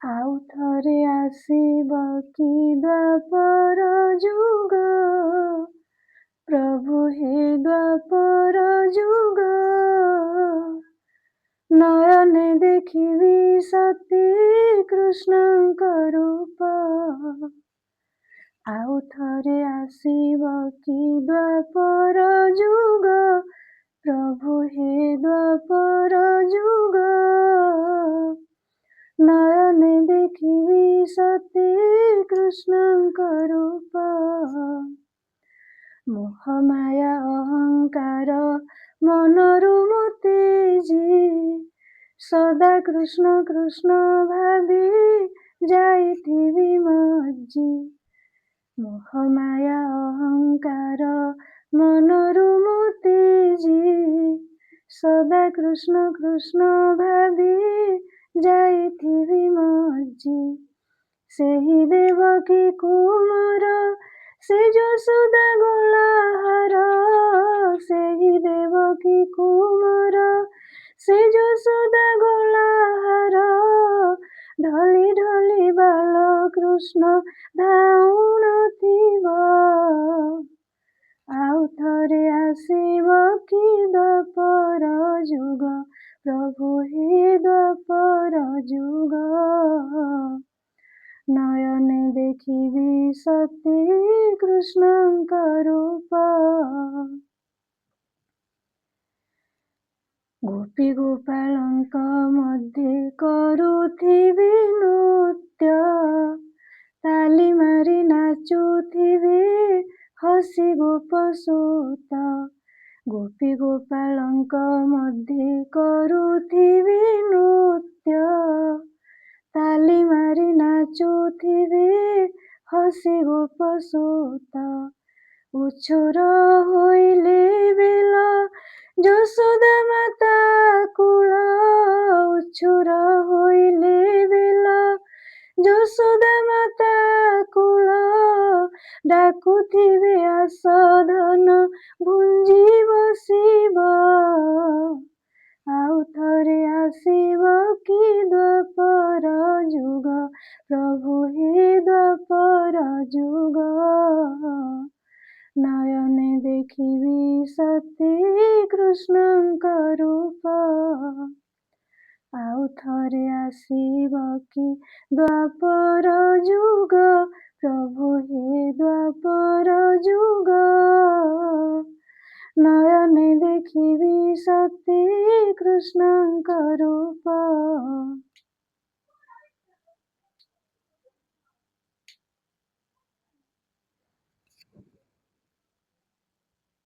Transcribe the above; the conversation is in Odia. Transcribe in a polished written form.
ଆଉ ଥରେ ଆସିବ କି ଦ୍ୱାପର ଯୁଗ, ପ୍ରଭୁ ହେ ଦ୍ୱାପର ଯୁଗ, ନୟନେ ଦେଖିବି ସତୀ କୃଷ୍ଣଙ୍କ ରୂପ। ଆଉ ଥରେ ଆସିବ କି ଦ୍ୱାପର ଯୁଗ, ପ୍ରଭୁ ହେ ଦ୍ୱାପର ଯୁଗ, ନୟନେ ଦେଖିବି ସତୀ କୃଷ୍ଣଙ୍କ ରୂପ। ମୋହମାୟା ଅହଙ୍କାର ମନରୁ ମୁତିଜି, ସଦା କୃଷ୍ଣ କୃଷ୍ଣ ଭାବି ଯାଇଥିବି ମଜ୍ଜି। ମୋହମାୟା ଅହଙ୍କାର ମନରୁ ମୁତିଜି, ସଦା କୃଷ୍ଣ କୃଷ୍ଣ ଭାବି ଯାଇଥିବି ମଜ୍ଜି। ସେହି ଦେବକୀ କୁମାର ସେ ଯଶୋଦା ଗୋଳାହାର, ସେହି ଦେବକୀ କୁମାର ସେ ଯଶୋଦା ଗୋଳାହାର, ଢଳି ଢଳି ବାଳକୃଷ୍ଣ ଧାଉଣଥିବ। ଆଉ ଥରେ ଆସିବ କି ଦ୍ୱାପର ଯୁଗ, ପ୍ରଭୁ ହେ ଦ୍ୱାପର ଯୁଗ, ନୟନେ ଦେଖିବି ସତୀ କୃଷ୍ଣଙ୍କ ରୂପ। ଗୋପୀ ଗୋପାଳଙ୍କ ମଧ୍ୟରେ କରୁଥିବି ନୃତ୍ୟ, ତାଲି ମାରି ନାଚୁଥିବେ ହସି ଗୋପସୂତ। ଗୋପୀ ଗୋପାଳଙ୍କ ମଧ୍ୟରେ କରୁଥିବି ନୃତ୍ୟ, ତାଲି ମାରି ନାଚୁଥିବେ ହସି ଗୋପସୂତ। ଉଛୁର ହୋଇଲେ ବେଳ ଯଶୋଦା ମାତା କୁଳ, ଉଛୁର ହୋଇଲେ ବେଳ ଯଶୋଦା ମାତା କୁଳ, ଡାକୁଥିବେ ଆସ ଧନ ଭୁଞ୍ଜି ବସିବ। ଆଉ ଥରେ ଆସିବ କି ଦ୍ୱାପର ଯୁଗ, ପ୍ରଭୁ ହେ ଦ୍ୱାପର ଯୁଗ, ନୟନେ ଦେଖିବି ସତୀ କୃଷ୍ଣଙ୍କ ରୂପ। ଆଉ ଥରେ ଆସିବ କି ଦ୍ୱାପର ଯୁଗ, ପ୍ରଭୁ ହେ ଦ୍ୱାପର ଯୁଗ, ନୟନେ ଦେଖିବି ସତୀ କୃଷ୍ଣଙ୍କ ରୂପ।